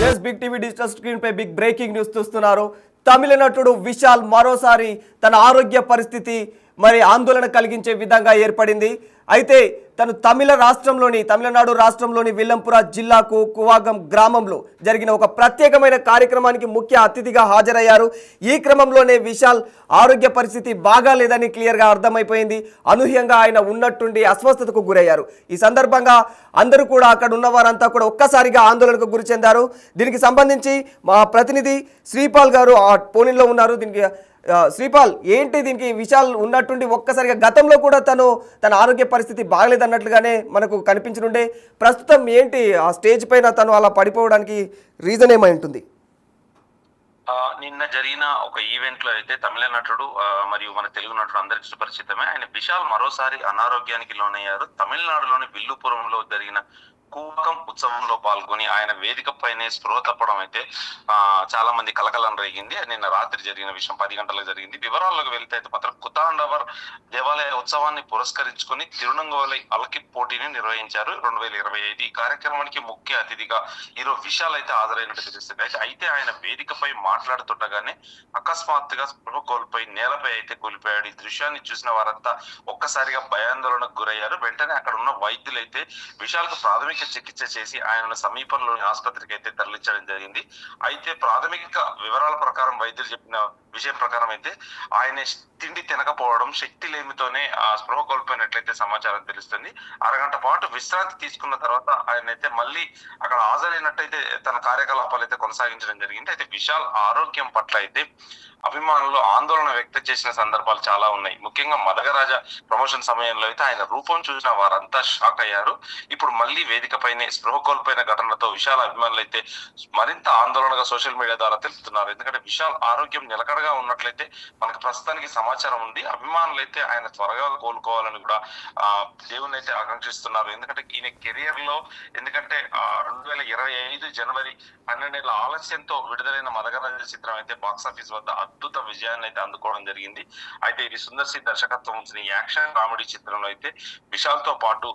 Yes big TV digital screen పై big breaking news చూస్తున్నారు. తమిళ నటుడు విశాల్ మరోసారి తన ఆరోగ్య పరిస్థితి మరి ఆందోళన కలిగించే విధంగా ఏర్పడింది. అయితే తను తమిళనాడు రాష్ట్రంలోని విల్లంపుర జిల్లాకు కువాగం గ్రామంలో జరిగిన ఒక ప్రత్యేకమైన కార్యక్రమానికి ముఖ్య అతిథిగా హాజరయ్యారు. ఈ క్రమంలోనే విశాల్ ఆరోగ్య పరిస్థితి బాగాలేదని క్లియర్గా అర్థమైపోయింది. అనూహ్యంగా ఆయన ఉన్నట్టుండి అస్వస్థతకు గురయ్యారు. ఈ సందర్భంగా అందరూ కూడా అక్కడ ఉన్న వారంతా కూడా ఒక్కసారిగా ఆందోళనకు గురి చెందారు. దీనికి సంబంధించి మా ప్రతినిధి శ్రీపాల్ గారు ఆ ఫోన్లో ఉన్నారు. దీనికి శ్రీపాల్, ఏంటి దీనికి విశాల్ ఉన్నట్టుండి ఒక్కసారిగా గతంలో కూడా తన ఆరోగ్య పరిస్థితి బాగలేదన్నట్లుగానే మనకు కనిపించనుండే, ప్రస్తుతం ఏంటి ఆ స్టేజ్ పైన తను అలా పడిపోవడానికి రీజన్ ఏమై ఉంటుంది? నిన్న జరిగిన ఒక ఈవెంట్ లో అయితే తమిళ నటుడు మరియు మన తెలుగు నటుడు అందరికి సుపరిచితమే ఆయన విశాల్ మరోసారి అనారోగ్యానికి లోనయ్యారు. తమిళనాడులోని విల్లుపురంలో జరిగిన కువాగం ఉత్సవంలో పాల్గొని ఆయన వేదిక పైనే స్పృహ తప్పడం అయితే చాలా మంది కలకలం రేగింది. నిన్న రాత్రి జరిగిన విషయం 10 గంటలకు జరిగింది. వివరాల్లోకి వెళ్తే అయితే మాత్రం కుతాండవర్ దేవాలయ ఉత్సవాన్ని పురస్కరించుకుని తిరునంగోలై అలకి పోటీని నిర్వహించారు 2025. ఈ కార్యక్రమానికి ముఖ్య అతిథిగా ఈరోజు విశాల్ అయితే హాజరైనట్టు తెలుస్తుంది. అయితే ఆయన వేదికపై మాట్లాడుతుండగానే అకస్మాత్తుగా స్పృహ కోల్పోయి నేలపై అయితే కూలిపోయాడు. ఈ దృశ్యాన్ని చూసిన వారంతా ఒక్కసారిగా భయాందోళనకు గురయ్యారు. వెంటనే అక్కడ ఉన్న వైద్యులు అయితే విశాల్ కు ప్రాథమిక చికిత్స చేసి ఆయనను సమీపంలోని ఆసుపత్రికి అయితే తరలించడం జరిగింది. అయితే ప్రాథమిక వివరాల ప్రకారం వైద్యులు చెప్పిన విషయం ప్రకారం అయితే ఆయన తిండి తినకపోవడం, శక్తి లేమితోనే స్పృహ కోల్పోయినట్లయితే సమాచారం తెలుస్తుంది. అరగంట పాటు విశ్రాంతి తీసుకున్న తర్వాత ఆయన అయితే మళ్ళీ అక్కడ హాజరైనట్టయితే తన కార్యకలాపాలు అయితే కొనసాగించడం జరిగింది. అయితే విశాల్ ఆరోగ్యం పట్ల అయితే అభిమానులు ఆందోళన వ్యక్తం చేసిన సందర్భాలు చాలా ఉన్నాయి. ముఖ్యంగా మదగరాజ ప్రమోషన్ సమయంలో అయితే ఆయన రూపం చూసిన వారంతా షాక్ అయ్యారు. ఇప్పుడు మళ్ళీ వేదికపైనే స్పృహ కోల్పోయిన ఘటనతో విశాల్ అభిమానులు అయితే మరింత ఆందోళనగా సోషల్ మీడియా ద్వారా తెలుపుతున్నారు. ఎందుకంటే విశాల్ ఆరోగ్యం నిలకడగా ఉన్నట్లయితే మనకు ప్రస్తుతానికి సమాచారం ఉంది. అభిమానులు అయితే ఆయన త్వరగా కోలుకోవాలని కూడా దేవుని అయితే ఆకాంక్షిస్తున్నారు. ఎందుకంటే ఈయన కెరియర్ లో 2025 జనవరి 12 ఆలస్యంతో విడుదలైన మదగరాజ చిత్రం అయితే బాక్సాఫీస్ వద్ద అద్భుత విజయాన్ని అయితే అందుకోవడం జరిగింది. అయితే ఇది సుందర్ సి దర్శకత్వం ఉంచిన యాక్షన్ కామెడీ చిత్రంలో అయితే విశాల్ తో పాటు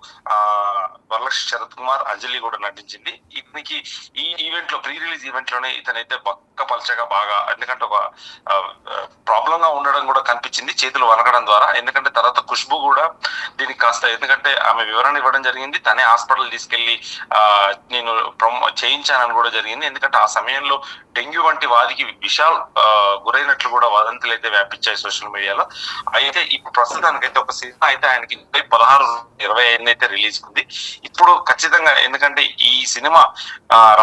వరలక్ష్మి శరత్ కుమార్, అంజలి కూడా నటించింది. ఇతనికి ఈ ఈవెంట్ లో ప్రీ రిలీజ్ ఈవెంట్ లోనే ఇతనైతే పల్చగా బాగా, ఎందుకంటే ఒక ప్రాబ్లం గా ఉండడం కూడా కనిపించింది చేతులు వనకడం ద్వారా. ఎందుకంటే తర్వాత ఖుష్బు కూడా దీనికి కాస్త, ఎందుకంటే ఆమె వివరణ ఇవ్వడం జరిగింది, తనే హాస్పిటల్ తీసుకెళ్లి నేను చేయించానని కూడా జరిగింది. ఎందుకంటే ఆ సమయంలో డెంగ్యూ వంటి వాదికి విశాల్ గురైనట్లు కూడా వదంతులు అయితే వ్యాపించాయి సోషల్ మీడియాలో. అయితే ఇప్పుడు ప్రస్తుతానికైతే ఒక సినిమా అయితే ఆయనకి 16/25 అయితే రిలీజ్ ఉంది. ఇప్పుడు ఖచ్చితంగా, ఎందుకంటే ఈ సినిమా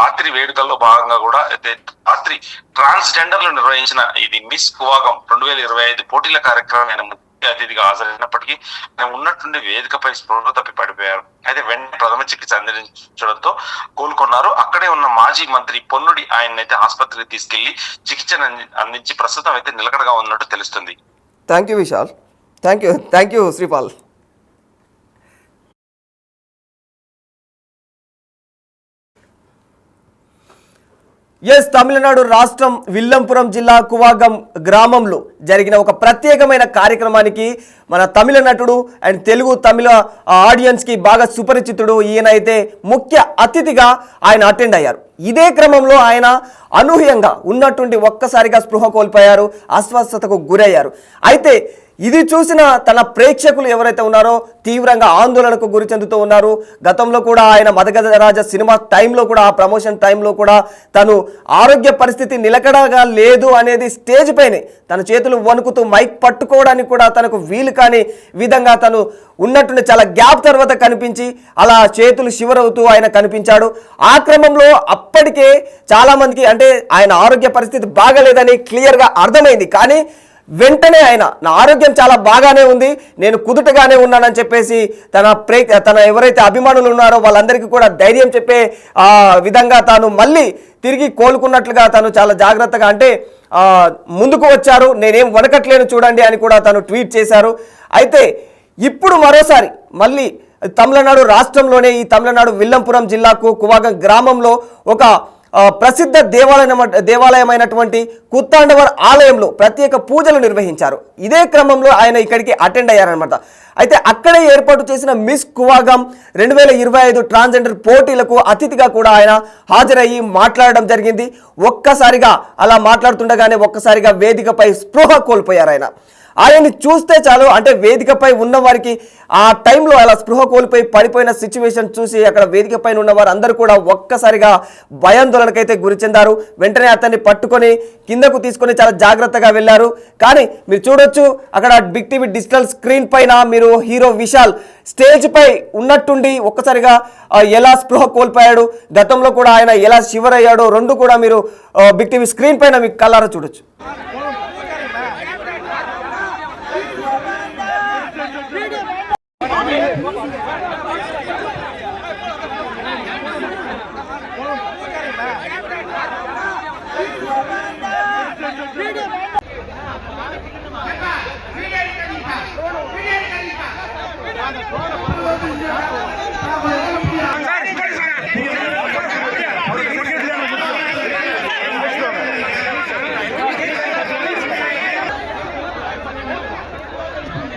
రాత్రి వేడుకల్లో భాగంగా కూడా అయితే రాత్రి ట్రాన్స్జెండర్లు నిర్వహించిన ఇది మిస్ కువాగం 2025 పోటీల కార్యక్రమం ఆయన ముఖ్య అతిథిగా హాజరైనప్పటికీ ఆయన ఉన్నట్టుండి వేదికపై స్పృహ తప్పి పడిపోయారు. అయితే వెంటనే ప్రథమ చికిత్స అందించడంతో కోలుకున్నారు. అక్కడే ఉన్న మాజీ మంత్రి పొన్నుడి ఆయనైతే ఆసుపత్రికి తీసుకెళ్లి చికిత్సను అందించి ప్రస్తుతం అయితే నిలకడగా ఉన్నట్టు తెలుస్తుంది. Thank you Vishal. Thank you Sripal. Yes Tamil Nadu రాష్ట్రం విల్లంపురం జిల్లా కువాగం గ్రామంలో జరిగిన ఒక ప్రత్యేకమైన కార్యక్రమానికి మన తమిళ నటుడు అండ్ తమిళ ఆడియన్స్కి బాగా సుపరిచితుడు ఈయన అయితే ముఖ్య అతిథిగా ఆయన అటెండ్ అయ్యారు. ఇదే క్రమంలో ఆయన అనూహ్యంగా ఉన్నటువంటి ఒక్కసారిగా స్పృహ కోల్పోయారు, అస్వస్థతకు గురయ్యారు. అయితే ఇది చూసిన తన ప్రేక్షకులు ఎవరైతే ఉన్నారో తీవ్రంగా ఆందోళనకు గురి చెందుతూ ఉన్నారు. గతంలో కూడా ఆయన మదగరాజ సినిమా టైంలో కూడా, ఆ ప్రమోషన్ టైంలో కూడా తను ఆరోగ్య పరిస్థితి నిలకడగా లేదు అనేది స్టేజ్ పైనే తన చేతులు వణుకుతూ మైక్ పట్టుకోవడానికి కూడా తనకు వీలు కాని విధంగా తను ఉన్నట్టుండి చాలా గ్యాప్ తర్వాత కనిపించి అలా చేతులు శివరవుతూ ఆయన కనిపించాడు. ఆ క్రమంలో అప్పటికే చాలామందికి అంటే ఆయన ఆరోగ్య పరిస్థితి బాగలేదని క్లియర్గా అర్థమైంది. కానీ వెంటనే ఆయన నా ఆరోగ్యం చాలా బాగానే ఉంది, నేను కుదుటగానే ఉన్నానని చెప్పేసి తన ఎవరైతే అభిమానులు ఉన్నారో వాళ్ళందరికీ కూడా ధైర్యం చెప్పే విధంగా తాను మళ్ళీ తిరిగి కోలుకున్నట్లుగా తను చాలా జాగ్రత్తగా, అంటే ముందుకు వచ్చారు, నేనేం వణకట్లేను చూడండి అని కూడా తను ట్వీట్ చేశారు. అయితే ఇప్పుడు మరోసారి మళ్ళీ తమిళనాడు రాష్ట్రంలోనే ఈ తమిళనాడు విల్లంపురం జిల్లాకు కువాగం గ్రామంలో ఒక ప్రసిద్ధ దేవాలయమైనటువంటి కుత్తాండవర్ ఆలయంలో ప్రత్యేక పూజలు నిర్వహించారు. ఇదే క్రమంలో ఆయన ఇక్కడికి అటెండ్ అయ్యారనమాట. అయితే అక్కడే ఏర్పాటు చేసిన మిస్ కువాగం 2025 ట్రాన్స్జెండర్ పోటీలకు అతిథిగా కూడా ఆయన హాజరయ్యి మాట్లాడడం జరిగింది. ఒక్కసారిగా అలా మాట్లాడుతుండగానే ఒక్కసారిగా వేదికపై స్పృహ కోల్పోయారు ఆయన్ని చూస్తే చాలు, అంటే వేదికపై ఉన్న వారికి ఆ టైంలో అలా స్పృహ కోల్పోయి పడిపోయిన సిచ్యువేషన్ చూసి అక్కడ వేదిక పైన ఉన్న వారు అందరూ కూడా ఒక్కసారిగా భయాందోళనకైతే గురి చెందారు. వెంటనే అతన్ని పట్టుకొని కిందకు తీసుకొని చాలా జాగ్రత్తగా వెళ్ళారు. కానీ మీరు చూడొచ్చు అక్కడ బిగ్ టీవీ డిజిటల్ స్క్రీన్ పైన మీరు హీరో విశాల్ స్టేజ్ పై ఉన్నట్టుండి ఒక్కసారిగా ఎలా స్పృహ కోల్పోయాడు, గతంలో కూడా ఆయన ఎలా షివర్ అయ్యాడో రెండు కూడా మీరు బిగ్ టీవీ స్క్రీన్ పైన మీకు కళ్ళారా చూడొచ్చు. Video